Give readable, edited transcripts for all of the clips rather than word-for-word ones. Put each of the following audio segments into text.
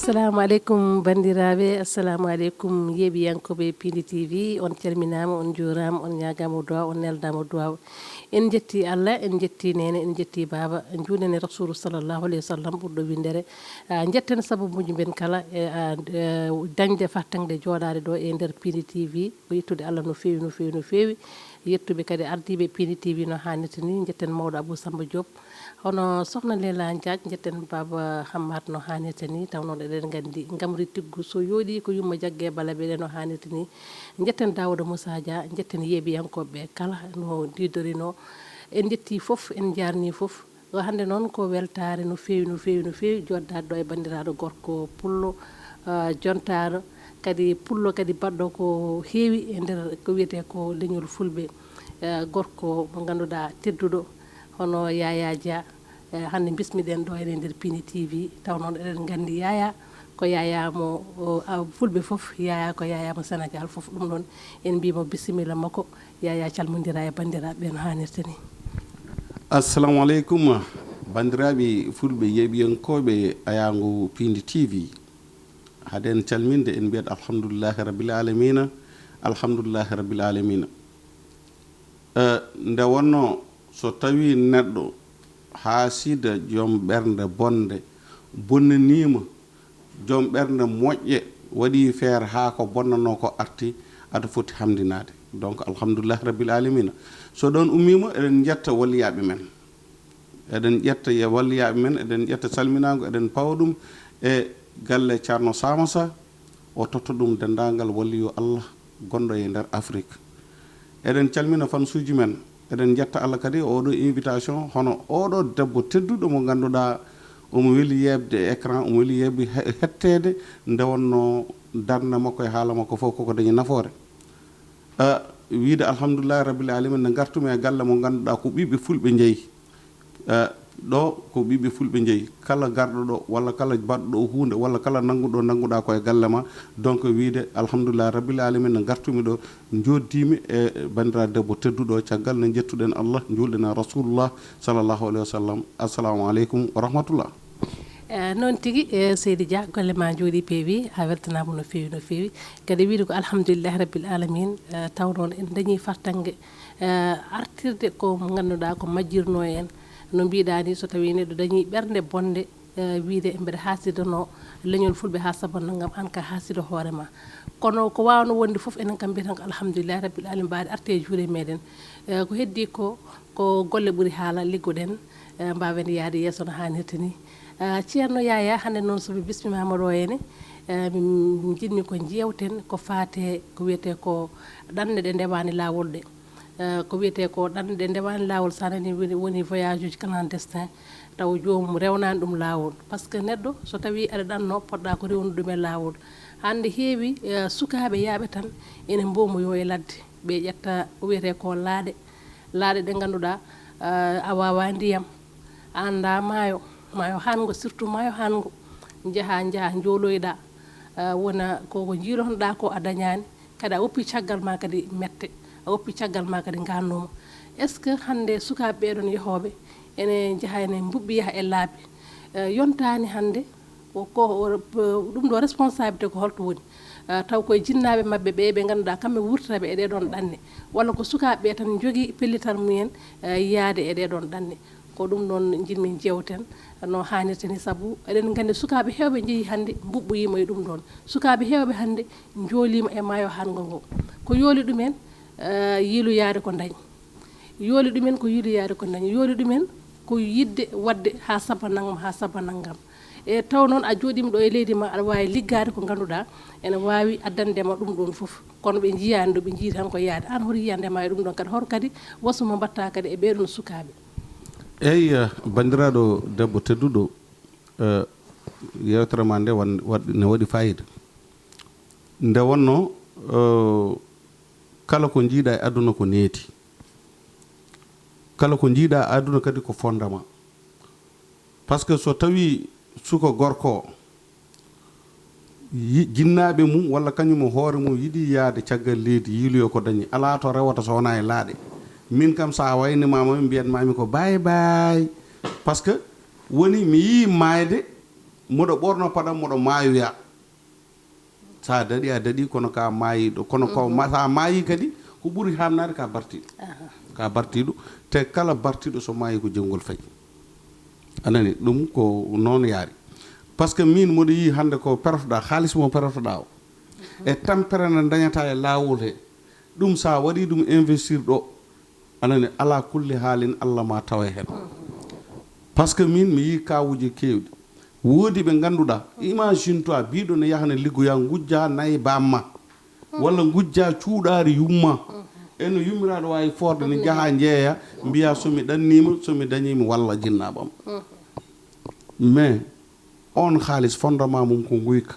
assalamu alaikum bandiraɓe, assalamu alaikum yeɓiyankoɓe Piindi TV. On calminama, on juurama, on ñagama duwa, on neldama duwa. En jetti Allah, en jetti nene, en jetti baba, en juulene rasulu sallallahu alayhi wa sallam ɓurɗo windere. Jetten sababuji men kala dañde fattande jooɗade ɗo e nder Piindi TV ko yettude Allah no fewi no fewi no fewi. Yettuɓe kadi ardiɓe Piindi TV no hannirta ni. Jetten mawɗo Abou Samba Diop, hono sohna Lela Diagne, jetten baba Hammad no hannirta ni. Taw noon eɗen gandi gamri tiggu so yooɗi ko yumma jagge bala ɓeɗe no hannirta ni. Jetten Daouda Moussa Dia, jetten yeeɓiyankoɓe kala no didorino. En jetti fof, en jarni fof. Hande noon ko weltare no fewi no fewi no fewi joddade ɗo e bandiraɗo gorko pullo jontaro kadi pullo kadi baɗɗo ko heewi e nder ko wiyete ko leñol fulɓe, gorko mo ganduɗa tedduɗo hono Yaya Dia. Hande bismiɗen ɗo ene nder Piindi TV. Taw noon eɗen gandi Yaya ko Yaya mo fulɓe fof, Yaya ko Yaya mo Sénégal fof. Ɗum noon en mbimo bisimilla makko. Yaya calmodira e bandiraɓe no hannirta ni. Assalamu alaikum bandiraɓe fulɓe yeɓiyankoɓe ayango Piindi TV. Haden calminde en mbiyat alhamdulillahi rabbil alamina, alhamdulillahi rabbil alamina. Nde wonno so tawi neɗɗo ha sida joom ɓernde bonde bonnanima, joom ɓernde moƴƴe waɗi feere ha ko bonnano ko arti, aɗa foti hamdinade. Donc alhamdulillahi rabbil alamina. So ɗon ummima eɗen jetta walliyaɓe men, eɗen ƴetta e walliyaɓe men, eɗen ƴetta salminago, eɗen pawa ɗum e galle Ceerno Samassa o totta ɗum dendagal walliyo Allah gonɗo e nder Afrique. Eɗen calmina fansuji men, eɗen jetta Allah kadi oɗo invitation hono oɗo debbo tedduɗo mo ganduɗa omo weeli yebde écran, omo weeli yebde hettede nde wonno darde makko e haala makko fof koko dañi nafoore. Wiide alhamdulillahi rabbil alamin nde gartumi e galle mo ganduɗa ko ɓiɓɓe fulɓe jeeyi ɗo, ko ɓiɓɓe fulɓe jeeyi. Kala garɗo ɗo walla kala baɗɗo ɗo hunde walla kala nanguɗa koye galle ma. Donc wiide alhamdulillahi rabbil alamin nde gartumi ɗo joddimi e bandiraɗo debbo tedduɗo caggal nde jettuɗen Allah, julɗen rasulullah sallallahu alayhi wa sallam. Assalamu aleykum wa rahmatullah. Noon tigui Seydi Dia, golle ma jooɗi peewi, ha weltanama no fewi no fewi. Kadi wiide ko alhamdulillahi rabbil alamin. Taw noon en dañi fartangue artirde ko ganduɗa ko majjirno en. No mbiɗa ni so tawi neɗɗo dañi ɓernde bonde wiide mbeɗa hasidano leñol fulɓe ha sabanno gam an ka hasido hoorema. Kono ko wawno wonde foof enen kam mbiyatan ko alhamdulillahi rabbil alamin mbaɗi arte e juuɗe meɗen. Ko heddi ko golle ɓuuri haala liggoɗen mbawen yaade yesso no hannirta ni. Ceerno Yaya, hande noon somi bismimama ɗo henne min jinmi ko jewten ko fate ko wiyete ko ɗanɗe ɗe ndewani lawol ɗe. Ko wiyete ko ɗanɗe ɗe ndewani lawol sanani woni voyage uji clandestin taw jomum rewnani ɗum lawol. Par ce que neɗɗo so tawi aɗa ɗanno poɗɗa ko rewnu ɗum e lawol. Hande heewi sukaɓe yaaɓe tan ene mbomoyo e ladde ɓe ƴetta ko wiyete ko laaɗe ɗe ganduɗa a wawa ndiyam, anda maayo hango, surtout maayo hango jaaha joloyɗa wona koko jiilotoɗa ko a dañani kadi a woppi caggal ma kadi mette, a woppi caggal ma kadi gannoma. Est ce que hande sukaɓe ɓeɗon yeehoɓe ene jaaha ene mbubɓi yaaha e laabi yontani hande ɗum ɗo responsabilité ko holto woni. Taw koye jinnaɓe mabɓe ɓe ganduɗa kamɓe wurtataɓe e ɗeɗon ɗanne, walla ko sukaɓe tan jogui pellital mumen yaade e ɗeɗon ɗanne. Ko ɗum ɗon jinmin jewten no hannirta ni, saabu eɗen gandi sukaɓe hewɓe jeehi hande mbuɓɓoyima e ɗum ɗon. Sukaɓe hewɓe hande joolima e maayo hango ngo. Ko yooli ɗumen yiiloyade ko dañi, yooli ɗumen ko yiiloyade ko dañi, yooli ɗumen ko yidde wadde ha saba naggam e taw noon a jooɗima ɗo e leydi ma aɗa wawi liggade ko ganduɗa ene wawi addandema ɗum ɗon foof. Kono ɓe jiyani ɗo, ɓe jii tan ko yaade. An hoto yiyandema e ɗum ɗon kadi hoto kadi wasuma mbatta kadi e ɓeɗon sukaɓe. Eyi bandiraɗo debbo tedduɗo, yewtere ma nde ne waɗi fayida. Nde wonno kala ko jiiɗa e aduna ko neeti, kala ko jiiɗa e aduna kadi ko fondement. Par ce que so tawi suko gorko jinnaɓe mum walla kañum hoore mum yiɗi yaade caggal leydi yiiloyo ko dañi, ala to rewata so wona e laaɗe. Min kam sa waynimama mbiyatmami ko baye baye, par ce que woni mi yi mayde moɗo ɓorno paɗam moɗo maayoya sa daɗi a daɗi kono ka maayiɗo kono ko sa maayi kadi ko ɓuri hamnade ka bartiɗo te kala bartiɗo so maayi ko jewngol fayi anani ɗum ko noon yaari par ce que min moɗo yi hande ko pertoɗa haalis mo pertoɗa o e tampere nde dañata e laawol he ɗum sa waɗi ɗum investir ɗo anani ala kulli haalin Allah ma tawa hen par ce que min mi yi kawuji kewɗi woodi ɓe ganduɗa imagine toi biɗo ne yahane liggoya gujja nayi bamma walla gujja cuuɗari yumma eno yummiraɗo wawi forde ne jaaha jeeya mbiya somi ɗannima somi dañimi walla jinnaɓam mais on haalis fondement mum ko guyka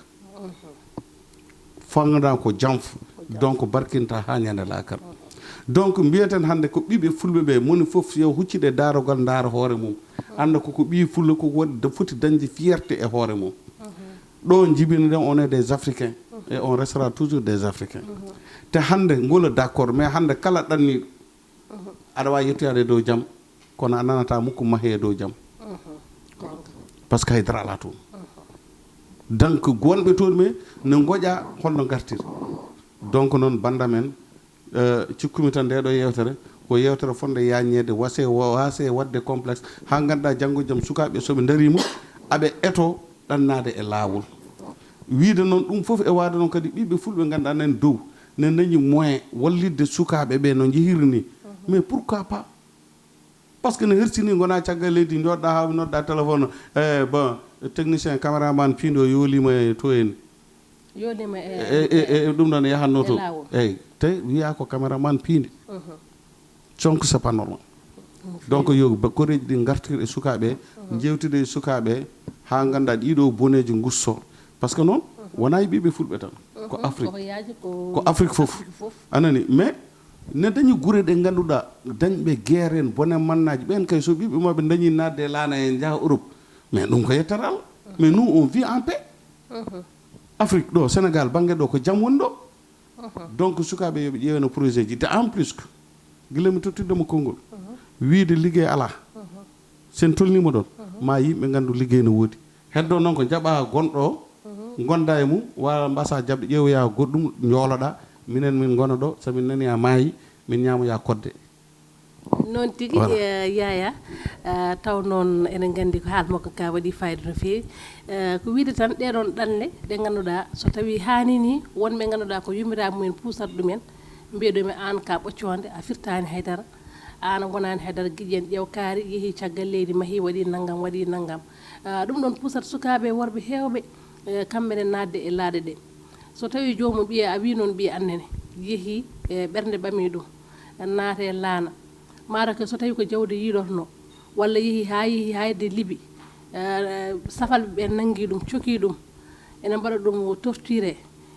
fangada ko janf donc barkinta ha ñande lakar donc mbiyaten hande ko ɓiɓe fulɓe ɓe moni foof yo huccide darogal daara hoore mum anda koko ɓi fulla ko waɗi foti dañde fierté e hoore mum ɗo jibini ɗen on est des africains et on restera toujours des africains te hande ngola d' accord mais hande kala ɗanniɗo aɗa wawi yettoyade e dow jaam kono a nanata mukko maahe e dow jaam par ce que haydara ala toon donc gonɓe toon ɓe ne goƴa holno gartir donc noon banda men cikkumi tan ndeɗo yewtere ko yewtere fonde yañede wase wadde complexe ha ganduɗa janggo jaam sukaɓe soɓe darima aɓe eto ɗannade e laawol wiide noon ɗum foof e wade noon kadi ɓiɓɓe fulɓe ganduɗa nan dow ne dañi moyen wallidde sukaɓe ɓe no jehiri ni mais pourquoi pas par ce que ne hersini gona caggal leydi joɗɗa ha nodɗa téléphone bon technicien caméraman Piindi o yoolima e to en yoolima ɗum ɗon yahanno to eyyi te wiya ko caméraman Piindi donc c'est pas normal donc yo koreji ɗi gartir e sukaɓe jewtide e sukaɓe ha ganda ɗiɗo boneji gusso par ce que noon wona e ɓiɓe fulɓe tan ko Afrique foof anani mais ne dañi guure ɗe ganduɗa dañɓe guerre en bone mannaji ɓen kay so ɓiɓɓe maɓe dañi nadde e laana en jaaha Europe mais ɗum ko yettere Allah mais nous on vit en paix Afrique ɗo Sénégal banggue ɗo ko jaam woni ɗo donc sukaɓe yoɓe ƴeewno projet ji te en plus que guila mi tottiddemo konngol wiide liggey ala sen tolnima ɗon ma yimɓe gandu liggey no woodi heddo noon ko jaaɓa gonɗo gonda e mum wala mbasa jaɓde ƴeewoya goɗɗum jooloɗa minen min gona ɗo somin nani a maayi min ñamoya kodde noon tigi yaya taw noon enen gandi ko haal makko ka waɗi fayida no feewi ko wiide tan ɗeɗon ɗanle ɗe ganduɗa so tawi hani ni wonɓe ganduɗa ko yummiraɓe mumen pusat ɗumen mbiyeɗumi an ka ɓocconde a firtani haydara an wonani haydara guiƴen ƴeew kaari yeehi caggal leydi maahi waɗi naggam ɗum ɗon pusat sukaɓe worɓe hewɓe kamɓene nadde e laaɗe ɗe so tawi jomum ɓiye a wi noon ɓiye annene yeehi e ɓernde ɓami ɗum naate laana maɗa ko so tawi ko jawde yiɗotno walla yeehi hayde liiɓi safalɓe ɓe nanggui ɗum coki ɗum ene mbaɗa ɗum torturé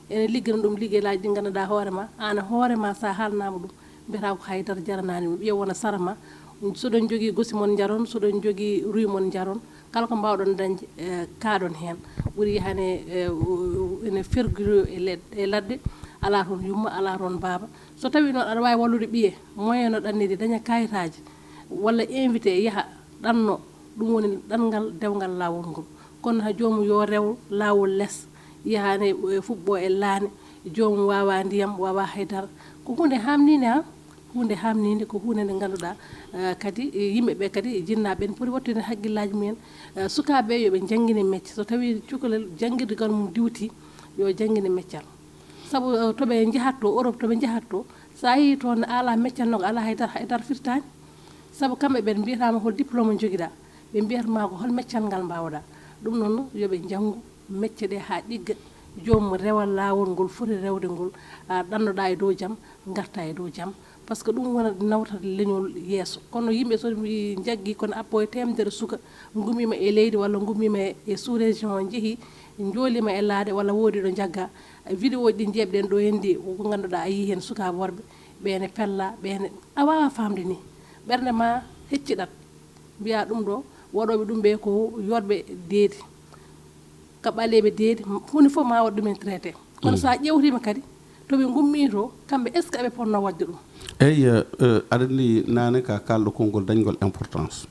ene liggana ɗum liggeylaji ɗi ganduɗa hoorema an hoorema sa haalnama ɗum mbiyata ko haydara jaranani ɗum ɓiye wona sarama soɗon jogui gosi moon jaron soɗon jogui ruy moon jaron kala ko mbawɗon dañde kaɗon hen ɓuuri yahane ene fergure e ladde ala toon yumma ala toon baaba so tawi noon aɗa wawi wallude ɓiye moyen no ɗannide daña kayitaji walla invité yaaha ɗanno ɗum woni ɗanngal dewgal lawol ngol kono ha jomum yo rew lawol less yahane fuɓɓo e laane jomum wawa ndiyam wawa haydara ko hunde hamnide ha hunde hamnide ko hunde nde ganduɗa kadi yimɓeɓe kadi jinnaɓe ne poti wattude haqqillaji mumen sukaɓe yoɓe jangguine métier so tawi cukalel jangguirgal mum diwti yo jangguine métier saabu toɓe jahatto Europe toɓe jahatto sa yeehi toon ala méccanno ko ala haydara firtani saabu kamɓe ɓen mbiyatama hol diplôme joguiɗa ɓe mbiyatama ko hol méccal ngal mbawɗa ɗum noon yoɓe janggu métier ɗe ha ɗigga jomum rewa lawol ngol foti rewde ngol ɗannoɗa e dow jaam garta e dow jaam par ce que ɗum wona nawtata leñol yesso kono yimɓe so jaggui kono appo e temedere suka gummima e leydi walla gummima e sous région jeehi joolima e laaɗe walla woodi ɗo jagga vidéo ji ɗi jeeɓɗen ɗo hendi ko ganduɗa a yii hen sukaɓe worɓe ɓene pella ɓene a wawa famde ni ɓerde ma hecciɗat mbiya ɗum ɗo waɗoɓe ɗum ɓe ko yotɓe deedi kaɓaleɓe deedi hunde foof ma waɗ ɗumen traité kono sa ƴewtima kadi toɓe gummi to kamɓe est ce que aɓe ponno wadde ɗum eyyi aɗa andi nane ka kalɗo konngol dañgol importance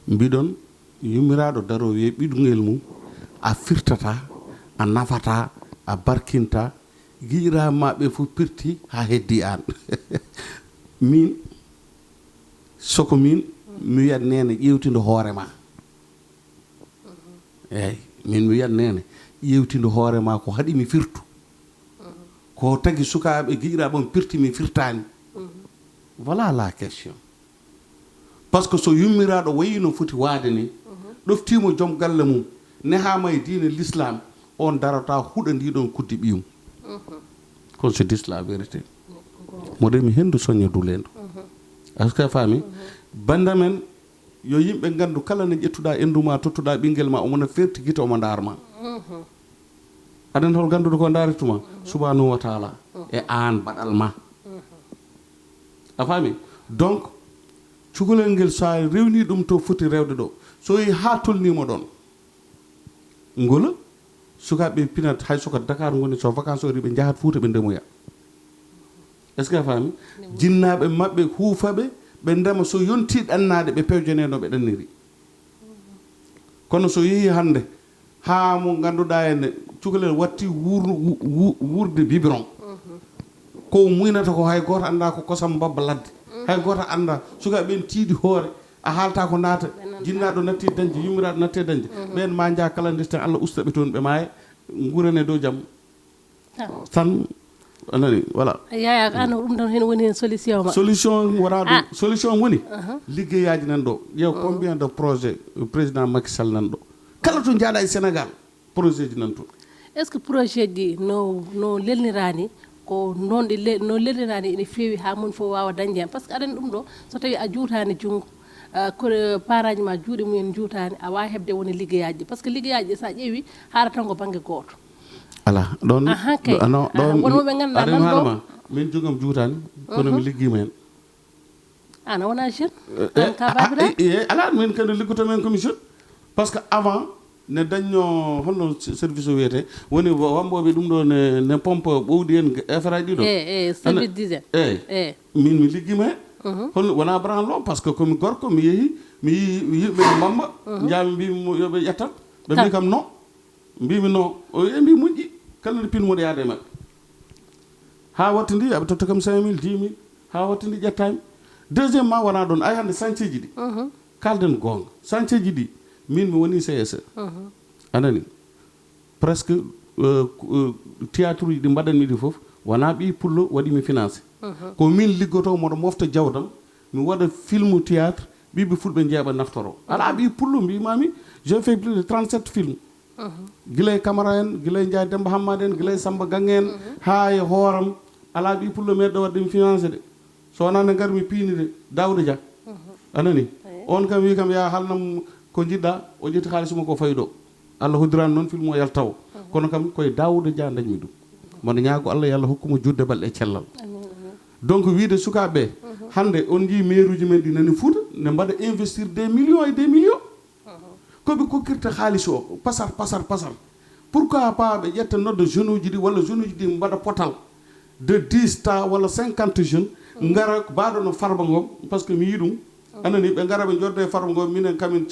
mbiɗon yummiraɗo darowo wiye ɓiɗugel mum a firtata a nafata a barkinta giira maɓe fof pirti ha heddi an min soko min mi wiyat nene ƴewtindo hoorema eyyi min mi wiyat nene ƴewtindo hoorema ko haɗi mi firtu ko tagi sukaɓe giiraɓe on pirti mi firtani voilà la question par ce que so yummiraɗo wayi no foti waade ni ɗoftimo joom galle mum nehama e diine l'islam on darata huɗa ndiɗon kuddi ɓiyum qu'on se dise la vérité moɗen mi hendu soña dulendo est ce que faami banda men yo yimɓe gandu kala ne ƴettuɗa enduma tottuɗa ɓinguel ma omona ferti guite omo darma aɗen hol ganduɗo ko darituma subhanahu wa taala e an baɗal ma a faami donc cukalel ngel sa rewni ɗum to foti rewde ɗo so yi ha tolnima ɗon ngola sukaɓe pinat hay soko Dakar ngoni so vacance ori ɓe jahat Fouta ɓe ndemoya est ce que a faami jinnaɓe mabɓe huufaɓe ɓe ndema so yonti ɗannade ɓe pewjane no ɓe ɗanniri kono so yeehi hande ha mo ganduɗa ene cukalel watti wurde biberon ko muynata ko hay goto anda ko kosam babba ladde hay goto anda sukaɓe ɓen tiiɗi hoore a haalta ko naata jinnaɗo natti dañde yummiraɗo natti dañde ɓen ma jaa kala ndesten Allah ustaɓe toon ɓe maaya gurane dow jaam tan anani voilà yaya an ɗum tan hen woni hen solution ma solution wona ɗum solution woni liggeyaji nan ɗo ƴeew combien de projet président Macky Sall nan ɗo kala to jaaɗa e Sénégal projet ji nan toon est ce que projet ji no lelnirani ko noon no lelnirani ene feewi ha mon fof wawa dañde hen par ce que aɗani ɗum ɗo so tawi a juutani junngo ko paraji ma juuɗe mumen juutani a wawi hebde woni liggeyaji par ce que liggeyaji ɗi sa ƴeewi haara tan ko banggue goto ala ɗon ɗon wonmoɓe ganduɗa nan ɗo min jogam juutani kono mi liggima hen an a wona jeune an ka babiraɗo ala min kadi liggoto men commission par ce que avant ne dañno holno service o wiyete woni wamboɓe ɗum ɗo ne pompe ɓowɗi en affaire aji ɗiɗo service d'hygiène eyyi min mi liggima hen holno wona branlo par ce que komi gorko mi yeehi mi yi yimɓe ne mbamba jaami mbimi yoɓe ƴettan ɓe mbi kam non mbimi non e mbi moƴƴi kala nde pinmoɗo yaade mabɓe ha wattidi aɓe totta kam 5000 10 000 ha wattidi ƴettami deuxiémement wona ɗon ay hande chantier ji ɗi kalden gonga chantier ji ɗi min mi woni CSE anani presque théâtre uji ɗi mbaɗanmi ɗi foof wona ɓi pullo waɗimi financé ko min liggoto moɗo mofta jawdam mi waɗa film théâtre ɓiɓe fulɓe jeeɓa naftoro ala ɓi pullo mbimami j'ai fait plus de 37 films guilay Camara en guilay Ndiaye Demba Hammade en guilay Samba Gange en ha e hooram ala ɓi pullo meɗɗo waɗdemi financé de so wona nde garmi Piindi de Daouda Dia anani on kam wi kam ya halnam ko jiɗɗa o ƴetti haaliss mum ko fayi ɗo Allah hoddirani noon film o yaltaw kono kam koye Daouda Dia dañmi ɗum mono ñaago Allah yo Allah hokkuma judde balɗe e cellal donc wiide sukaɓeɓe hande on jii maire uji men ɗi nani Fouta ne mbaɗa investir des millions et des millions koɓe kokkirta haaliss o pasar pourquoi pas ɓe ƴetta nodda jeune uji ɗi walla jeune uji ɗi mbaɗa potal de 10 ta walla 50 jeunes gara mbaɗo no Farba Ngom par ce que mi yi ɗum anani ɓe gara ɓe jorde Farba Ngom minen kamin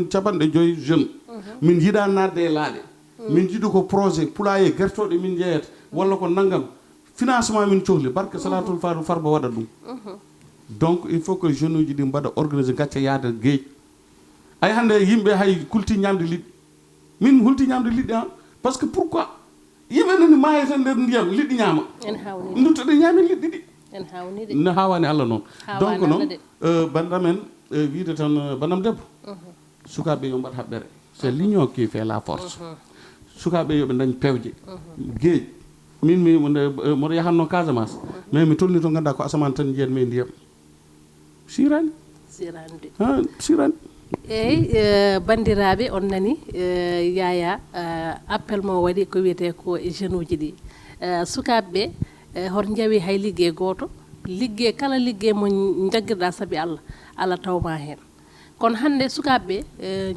capanɗe joyyi jeune min jiiɗa nadde e laaɗe min jiiɗi ko projet poulailler guertoɗe min jeeyata walla ko naggam financement min cohli barke salatul Farba waɗa ɗum donc il faut que jeune uji ɗi mbaɗa organisé gacca yaade gueej ay hande yimɓe hay kulti ñamde liɗɗi min hulti ñamde liɗɗi han par ce que pourquoi yimɓe nani mayata nder ndiyam liɗɗi ñaama duttoɗe ñaami liɗɗi ɗi no hawani Allah noon donc noon bandamen wiide tan banam debbo sukaɓe yo mbaɗ haɓɓere c'est l'union qui fait la force sukaɓe yoɓe dañ pewje gueej min mi moɗo yahanno Casamance mais mi tolni to ganduɗa ko asaman tan jiyatmi e ndiyam sirani sirani eyyi bandiraɓe on nani yaya appel mo waɗi ko wiyete ko jeune uji ɗi sukaɓeɓe hoto jawi hay ligguey goto ligguey kala ligguey mo jagguirɗa saabi Allah tawma hen kono hande sukaɓeɓe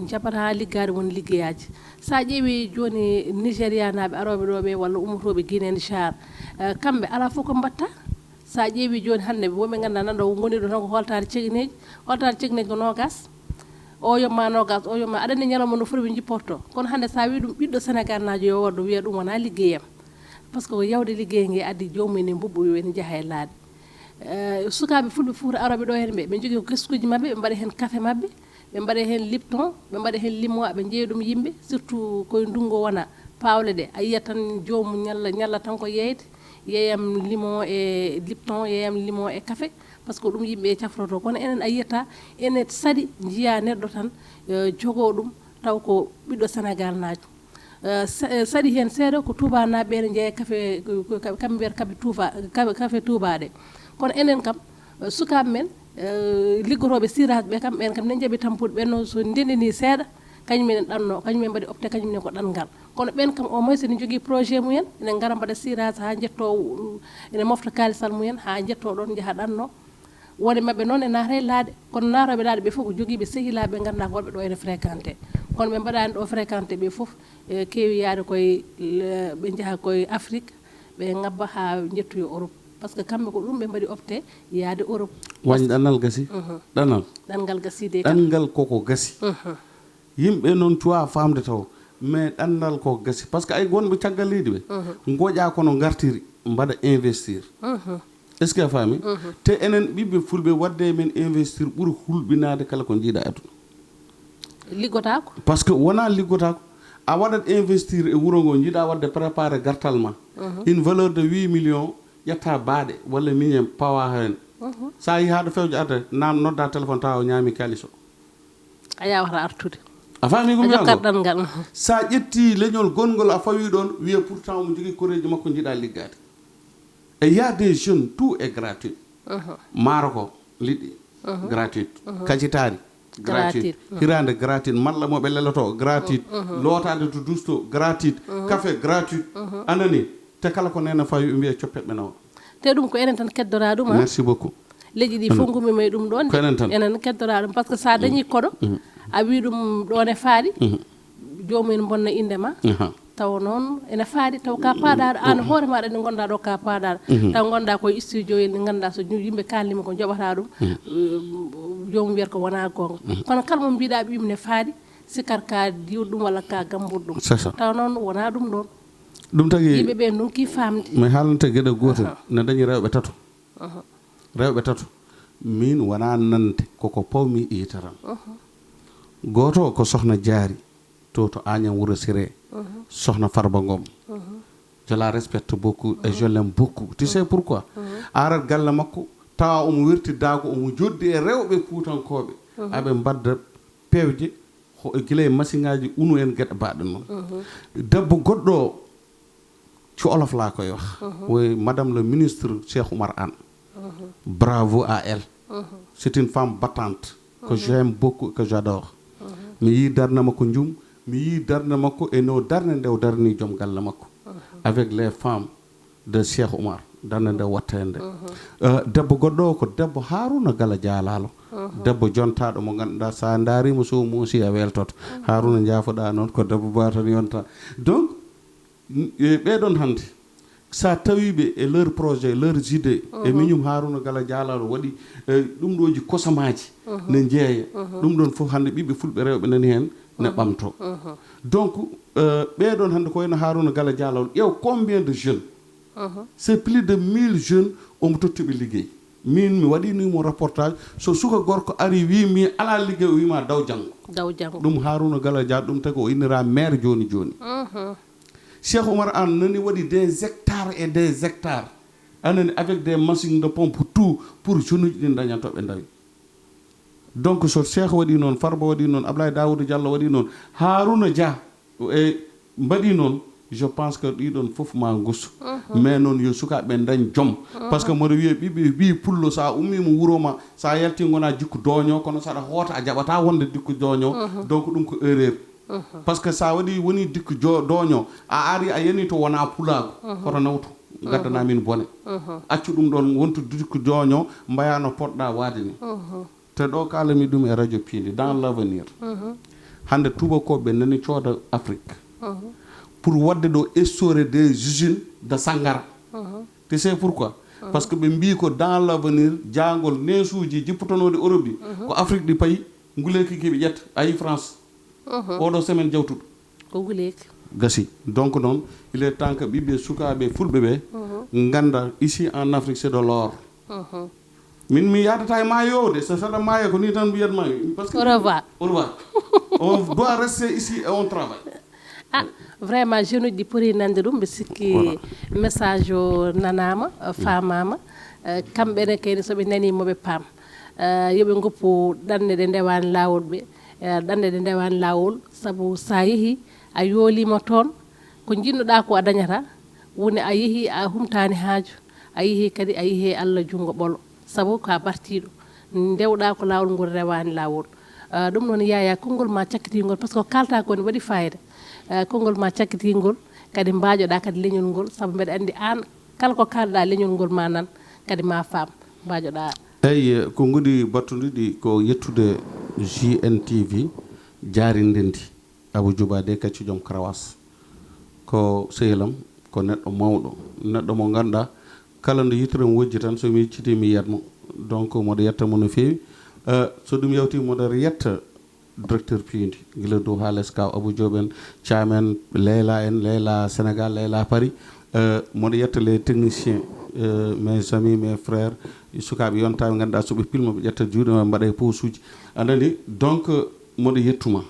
jaɓata liggade won liggeyaji sa ƴeewi joni Nigéria naɓe aroɓe ɗo ɓe walla ummotoɓe Guinée Char kamɓe ala fof ko mbatta sa ƴeewi joni hande woɓe ganduɗa nanɗo goni ɗo tan ko holtade cegineji ko nogas o yomma nogas o yomma aɗa andi ñalawma no foti ɓe jipporto kono hannde sa wi ɗum ɓiɗɗo sénégal najo yo waɗɗum wiya ɗum wona liggeyam par ce que yawde liggey ngue addi jomumen e mbubɓo ene jaaha e laaɗe sukaɓe fulɓe Fouta aroɓe ɗo hen ɓe jogui ko keskuji mabɓe ɓe mbaɗa hen café mabɓe ɓe mbaɗa hen lipton ɓe mbaɗa hen limoa ɓe jeeya ɗum yimɓe surtout koye ndungo wona pawle ɗe a yiyat tan jomum ñalla tan ko yeyde yeyam limon e lipton yeyam limon e café par ce que ɗum yimɓe cafroto kono enen a yiyata ene saɗi jiiya neɗɗo tan jogo ɗum taw ko ɓiɗɗo sénégal najo saɗi hen seeɗa ko touba naɓe ene jeeya café kamɓe mbiyata café touba ɗe kono enen kam sukaɓe men liggotoɓe sirage ɓe kam ɓen kam ne jaaɓi tampude ɓenno so ndendini seeɗa kañumen ɗanno kañumen mbaɗi opté kañumen ko ɗanngal kono ɓen kam au moins ene jogui projet mumen ene gara mbaɗa sirage ha jetto ene mofta kalisal mumen ha jetto ɗon jaaha ɗanno wone mabɓe noon e naata e laaɗe kono naatoɓe laaɗe ɓe fof ko joguiɓe sehilaɓe ɓe ganduɗa ko wonɓe ɗo ene fréquenté kono ɓe mbaɗani ɗo fréquenté ɓe fof keewi yaade koye ɓe jaaha koye Afrique ɓe ngabba ha jettoyo Europe par ce que kamɓe ko ɗum ɓe mbaɗi opté yaade Europe wañ ɗannal gasi ɗanngal gaside ɗanngal koko gasi yimɓe noon cuwa famde taw mais ɗannal ko gasi par ce que ay gonɓe caggal leydi ɓe goƴa kono gartiri mbaɗa investir est ce que a faami te enen ɓiɓɓe fulɓe wadde men investir ɓuuri hulɓinade kala ko jiiɗa aduna liggotako par ce que wona liggotako a waɗat investir e wuuro ngo jiiɗa wadde préparé gartal ma une valeur de 8 millions ƴetta baaɗe walla miñe pawa hen sa yi haɗo fewje arde nodda téléphone tawa o ñaami kalis o a yawata artude a faami ko ɗanngal sa ƴetti leñol gongol a fawi ɗon wiya pourtant omo jogui koreji makko jiiɗa liggade et il y a des jeunes tout est gratuit maaro ko liɗɗi gratuite kacitari gratuite hirande gratuite malla moɓe leloto gratuite lotade to dusto gratuite café gratuite anani te kala ko nena fawi ɓe mbiya coppetɓe nawa te ɗum ko enen tan keddora ɗum merci beaucoup leƴƴi ɗi fof gumima e ɗum ɗon enen keddora ɗum par ce que sa dañi koɗo a wi ɗum ɗon e faaɗi jomumen bonna indema taw noon ene faaɗi taw ka paaɗaɗo an hoore maɗa nde gonɗa ɗo ka paaɗaɗo taw gonɗa koye studio en ɗi ganduɗa so yimɓe kallima ko joɓata ɗum jomum wiyata ko wona gonga kono kala mo mbiɗa ɓiyum ne faaɗi sikkata ka diwɗo ɗum walla ka gambuɗo ɗum taw noon wona ɗum ɗon ɗum tagi yimɓeɓe nunki famde mi haalante gueɗe gotel ne dañi rewɓe tato min wona nande koko pawmi itaran goto ko sohna Diary to Agnam Wuro Siré sohna Farba Ngom je la respecte beaucoup et je l'aime beaucoup tu sais pourquoi arat galle makko tawa omo wertiddago omo joddi e rewɓe Fuutankoɓe aɓe mbadda pewje guila e machine ngaji unu en gueɗe baɗe noon debbo goɗɗo ci olof laa koy wax oui madame le ministre Cheikh Oumar Anne bravo à elle c'est une femme battante que j'aime beaucoup que j'adore mi yi darna makko njum mi yi darna makko e no darne nde o darni joom galle makko avec les femmes de Cheikh Oumar darne nde wattende debbo goɗɗo ko debbo Haruna Gala Dialalo debbo jontaɗo mo ganduɗa sa darimo so muusi a weltoto Haruna jaafoɗa noon ko debbo batan yonta donc ɓeɗon hande sa tawiɓe e leur projet leurs idées e miñum Haruna Gala Dialalo waɗi ɗum ɗoji kosamaji ne jeeya ɗum ɗon foof hande ɓiɓɓe fulɓe rewɓe nani hen ne ɓamto donc ɓeɗon hande ko wayno Haruna Gala Dialalo ƴeew combien de jeunes c'est plus de 1000 jeunes omo tottiɓe ligguey min mi waɗinimo reportage so suka gorko ari wi mi ala ligguey o wima daw janggo ɗum Haruna Gala Dialalo ɗum tagi o innira maire joni joni Cheikh Oumar Anne nani waɗi des hectares et des hectares anani avec des machines de pompe tout pour jeunes uji ɗin dañantoɓe dawi donc so Cheikh waɗi noon Farba waɗi noon Ablaye Daouda Diallo waɗi noon Haruna Dia e mbaɗi noon je pense que ɗiɗon fof ma gusto mais noon yo sukaɓe dañ joom par ce que mboɗo wiya ɓiɓɓe wi pullo sa ummima wuroma sa yalti gona jikku doño kono saɗa hoota a jaɓata wonde dikku doño donc ɗum ko erreur par ce que sa waɗi woni dikku doño a ari a yani to wona pulago hoto nawtu gaddana min bone accu ɗum ɗon wonto dikku doño mbayano poɗɗa waade ni te ɗo kalami ɗum e radio Piindi dans l'avenir hande tubakoɓe nani cooda Afrique pour wadde ɗo instaurer des usines de sangara tu sais pourquoi parce que ɓe mbi ko dans l'avenir jangol nesuji jippotonode Europe ɗi ko Afrique ɗi payi nguleki kiɓe ƴetta ayi France oɗo semaine jawtuɗo ko nguleki gasi donc noon il est temps que ɓiɓɓe sukaɓe fulɓe ɓe ganda ici en Afrique c'est de l'or min mi yadata e maayo o de so saɗa maayo ko ni tan mbiyatma parce que au revoir on doit rester ici et on travaille vraiment jeune uji ɗi poti nande ɗum mbe sikki message o nanama famama kamɓene kayni soɓe nani moɓe paam yoɓe goppu ɗanɗe ɗe ndewani lawol ɓe ɗanɗe ɗe ndewani lawol saabu sa yeehi a yoolima toon ko jinnoɗa ko a dañata woni a yeehi a humtani haaju a yeehi kadi a yeehi Allah jungo ɓolo saabu ka bartiɗo ndewɗa ko lawol ngol rewani lawol ɗum noon yaya konngol ma cakkitingol par ce que ko kalta ko ne waɗi fayida konngol ma cakkitingol kadi mbajoɗa kadi leñol ngol saabu mbeɗa andi an kala ko kalɗa leñol ngol ma nan kadi ma faam mbajoɗa eyyi ko godi battuɗiɗi ko yettude JNTV jaarindendi Abou Dioubade kacci joom karawas ko sehilam ko neɗɗo mawɗo neɗɗo mo ganduɗa kala nde yitere mo wojji tan somi yecciti mi yiyatmo donc moɗo yettamo no fewi so ɗum yawti moɗo yetta directeur Piindi guila dow ha less kaw Abou Diop en Thiamen Leyla en Leyla Sénégal Leyla Paris moɗo yetta les techniciens mes amis mes frères sukaɓe yontaɓe ganduɗa soɓe pilma ɓe ƴetta juuɗe ma mbaɗa e poche uji anani donc moɗo yettuma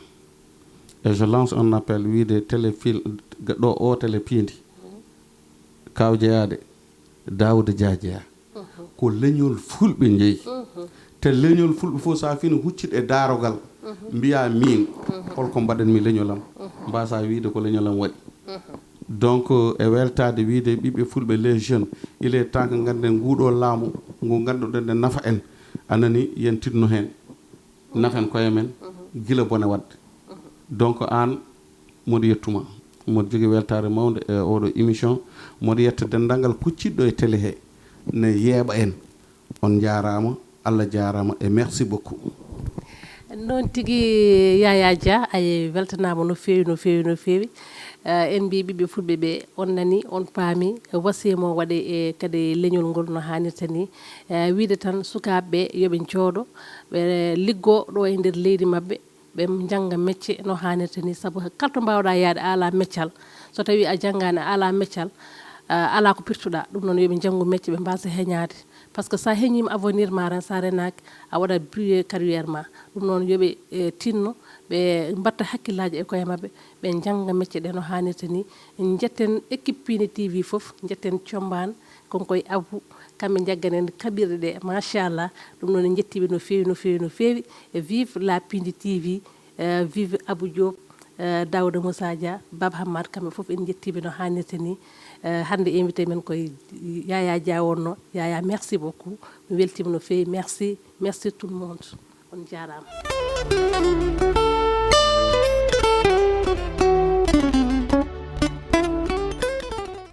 et je lance un appel wiide téléfilm ɗo o télé Piindi kaw jeyade Daouda Dia jeeya ko leñol fulɓe jeeyi te leñol fulɓe fof sa fino huccit e darogal mbiya min holko mbaɗanmi leñolam mbasa wiide ko leñolam waɗi donc e weltade wiide ɓiɓɓe fulɓe les jeunes il est temps que ganden nguɗo laamu ngu ganduɗen ne nafa en anani yen tinno hen nafen koye men guila bone wadde donc an moɗo yettuma moɗo jogui weltare mawde e oɗo émission moɗo yetta dendagal kucciɗɗo e télé he ne yeeɓa en on jarama Allah jarama et merci beaucoup noon tigui Yaya Dia ay weltanama no fewi no fewi no fewi en mbi ɓiɓɓe fulɓe ɓe on nani on paami wasiyamo waɗe e kadi leñol ngol no hannirta ni wiide tan sukaɓeɓe yooɓe jooɗo ɓe liggo ɗo e nder leydi mabɓe ɓe jangga métier no hannirta ni saabu kala to mbawɗa yaade a ala meccal so tawi a janggani a ala meccal ala ko pirtuɗa ɗum noon yooɓe janggu métier ɓe mbasa heñade par ce que sa heñima avenir ma tan sa renaki a waɗa briller carrière ma ɗum noon yooɓe tinno ɓe mbatta hakkillaji e koye mabɓe ɓe jangga métier ɗe no hannirta ni jetten équipe Piindi TV foof jetten combane konkoye Abou kamɓe jagganen kaɓirɗe ɗe machallah ɗum noon en jettiɓe no fewi no fewi no fewi e vive la Piindi TV vive Abou Diop Daouda Moussa Dia Baba Hammad kamɓe foof en jettiɓe no hannirta ni hande invité men koye Yaya Dia wonno Yaya merci beaucoup mi weltima no fewi merci tout le monde on jarama